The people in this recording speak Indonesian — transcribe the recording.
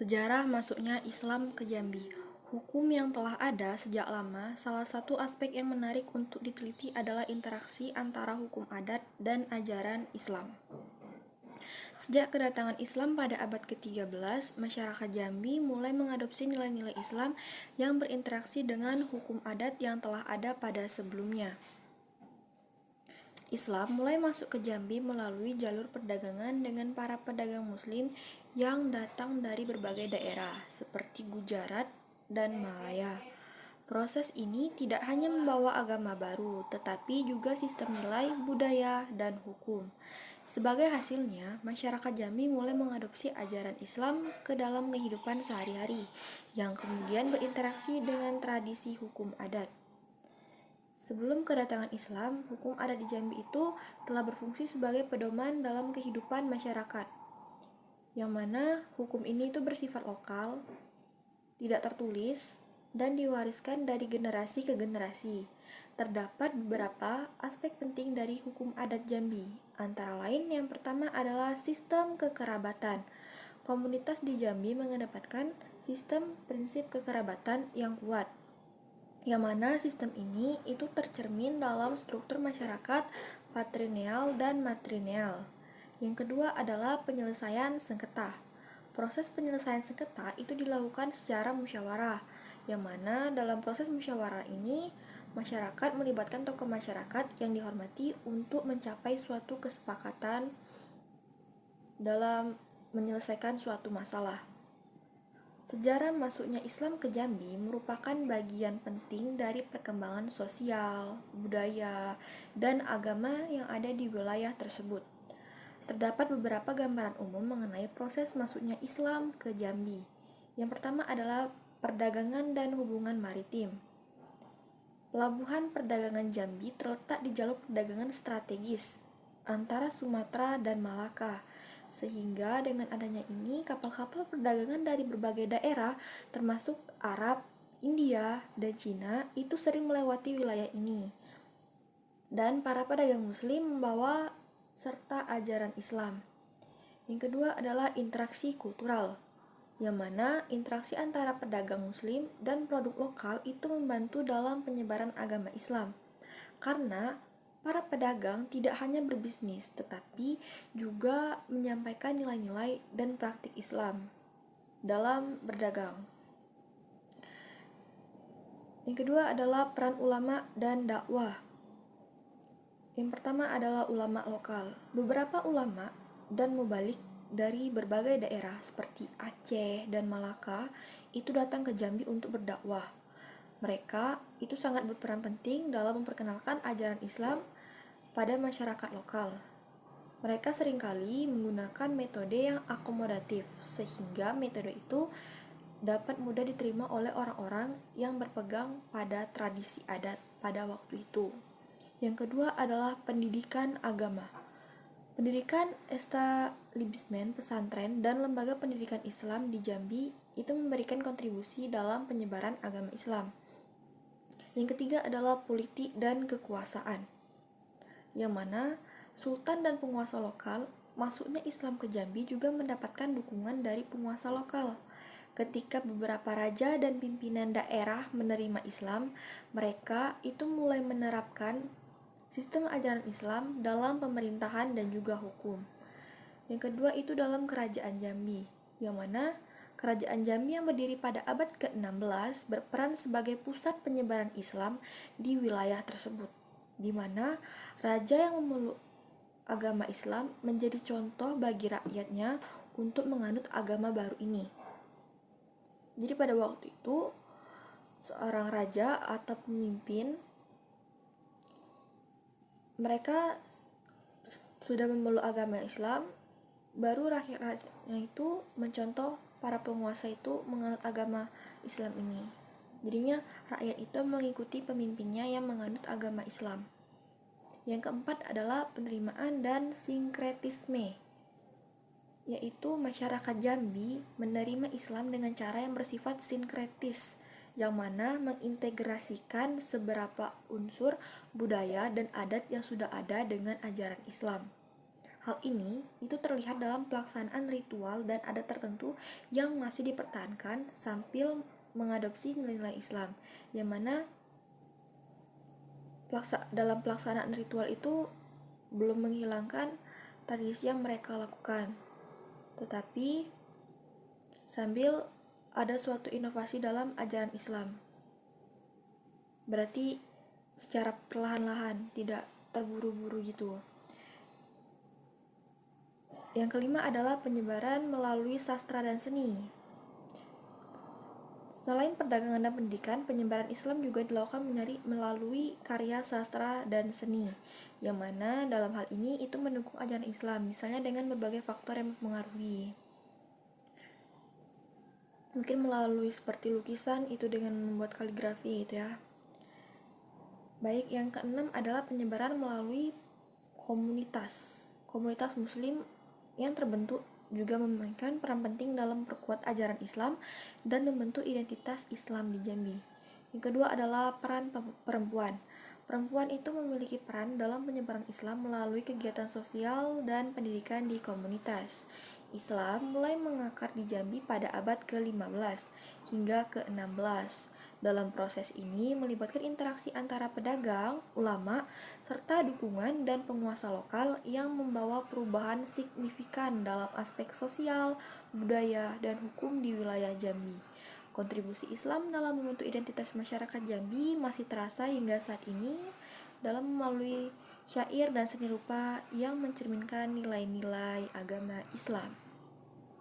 Sejarah masuknya Islam ke Jambi. Hukum yang telah ada sejak lama, salah satu aspek yang menarik untuk diteliti adalah interaksi antara hukum adat dan ajaran Islam. Sejak kedatangan Islam pada abad ke-13, masyarakat Jambi mulai mengadopsi nilai-nilai Islam yang berinteraksi dengan hukum adat yang telah ada pada sebelumnya. Islam mulai masuk ke Jambi melalui jalur perdagangan dengan para pedagang muslim yang datang dari berbagai daerah seperti Gujarat dan Malaya. Proses ini tidak hanya membawa agama baru, tetapi juga sistem nilai, budaya, dan hukum. Sebagai hasilnya, masyarakat Jambi mulai mengadopsi ajaran Islam ke dalam kehidupan sehari-hari, yang kemudian berinteraksi dengan tradisi hukum adat. Sebelum kedatangan Islam, hukum adat di Jambi itu telah berfungsi sebagai pedoman dalam kehidupan masyarakat, yang mana hukum ini itu bersifat lokal, tidak tertulis, dan diwariskan dari generasi ke generasi. Terdapat beberapa aspek penting dari hukum adat Jambi, antara lain yang pertama adalah sistem kekerabatan. Komunitas di Jambi mengedepankan sistem prinsip kekerabatan yang kuat, yang mana sistem ini itu tercermin dalam struktur masyarakat patrilineal dan matrilineal. Yang kedua adalah penyelesaian sengketa. Proses penyelesaian sengketa itu dilakukan secara musyawarah, yang mana dalam proses musyawarah ini masyarakat melibatkan tokoh masyarakat yang dihormati untuk mencapai suatu kesepakatan dalam menyelesaikan suatu masalah. Sejarah masuknya Islam ke Jambi merupakan bagian penting dari perkembangan sosial, budaya, dan agama yang ada di wilayah tersebut. Terdapat beberapa gambaran umum mengenai proses masuknya Islam ke Jambi. Yang pertama adalah perdagangan dan hubungan maritim. Pelabuhan perdagangan Jambi terletak di jalur perdagangan strategis antara Sumatera dan Malaka, sehingga dengan adanya ini kapal-kapal perdagangan dari berbagai daerah termasuk Arab, India, dan Cina itu sering melewati wilayah ini. Dan para pedagang muslim membawa serta ajaran Islam. Yang kedua adalah interaksi kultural, yang mana interaksi antara pedagang muslim dan produk lokal itu membantu dalam penyebaran agama Islam. Karena para pedagang tidak hanya berbisnis, tetapi juga menyampaikan nilai-nilai dan praktik Islam dalam berdagang. Yang kedua adalah peran ulama dan dakwah. Yang pertama adalah ulama lokal. Beberapa ulama dan mubalik dari berbagai daerah seperti Aceh dan Malaka itu datang ke Jambi untuk berdakwah. Mereka itu sangat berperan penting dalam memperkenalkan ajaran Islam pada masyarakat lokal. Mereka seringkali menggunakan metode yang akomodatif, sehingga metode itu dapat mudah diterima oleh orang-orang yang berpegang pada tradisi adat pada waktu itu. Yang kedua adalah pendidikan agama. Pendidikan establishment pesantren dan lembaga pendidikan Islam di Jambi itu memberikan kontribusi dalam penyebaran agama Islam. Yang ketiga adalah politik dan kekuasaan, yang mana sultan dan penguasa lokal masuknya Islam ke Jambi juga mendapatkan dukungan dari penguasa lokal. Ketika beberapa raja dan pimpinan daerah menerima Islam, mereka itu mulai menerapkan sistem ajaran Islam dalam pemerintahan dan juga hukum. Yang kedua itu dalam kerajaan Jambi, yang mana kerajaan Jambi yang berdiri pada abad ke-16 berperan sebagai pusat penyebaran Islam di wilayah tersebut, di mana raja yang memeluk agama Islam menjadi contoh bagi rakyatnya untuk menganut agama baru ini. Jadi pada waktu itu seorang raja atau pemimpin mereka sudah memeluk agama Islam, baru rakyat-rakyatnya itu mencontoh para penguasa itu menganut agama Islam ini. Jadinya rakyat itu mengikuti pemimpinnya yang menganut agama Islam. Yang keempat adalah penerimaan dan sinkretisme, yaitu masyarakat Jambi menerima Islam dengan cara yang bersifat sinkretis, yang mana mengintegrasikan seberapa unsur budaya dan adat yang sudah ada dengan ajaran Islam. Hal ini itu terlihat dalam pelaksanaan ritual dan adat tertentu yang masih dipertahankan sambil mengadopsi nilai-nilai Islam, yang mana dalam pelaksanaan ritual itu belum menghilangkan tradisi yang mereka lakukan, tetapi sambil ada suatu inovasi dalam ajaran Islam. Berarti secara perlahan-lahan, tidak terburu-buru gitu. Yang kelima adalah penyebaran melalui sastra dan seni. Selain perdagangan dan pendidikan, penyebaran Islam juga dilakukan melalui karya sastra dan seni, yang mana dalam hal ini itu mendukung ajaran Islam, misalnya dengan berbagai faktor yang mempengaruhi. Mungkin melalui seperti lukisan, itu dengan membuat kaligrafi gitu ya. Baik, yang keenam adalah penyebaran melalui komunitas muslim yang terbentuk juga memainkan peran penting dalam perkuat ajaran Islam dan membentuk identitas Islam di Jambi. Yang kedua adalah peran perempuan. Perempuan itu memiliki peran dalam penyebaran Islam melalui kegiatan sosial dan pendidikan di komunitas. Islam mulai mengakar di Jambi pada abad ke-15 hingga ke-16. Dalam proses ini melibatkan interaksi antara pedagang, ulama, serta dukungan dan penguasa lokal yang membawa perubahan signifikan dalam aspek sosial, budaya, dan hukum di wilayah Jambi. Kontribusi Islam dalam membentuk identitas masyarakat Jambi masih terasa hingga saat ini dalam melalui syair dan seni rupa yang mencerminkan nilai-nilai agama Islam.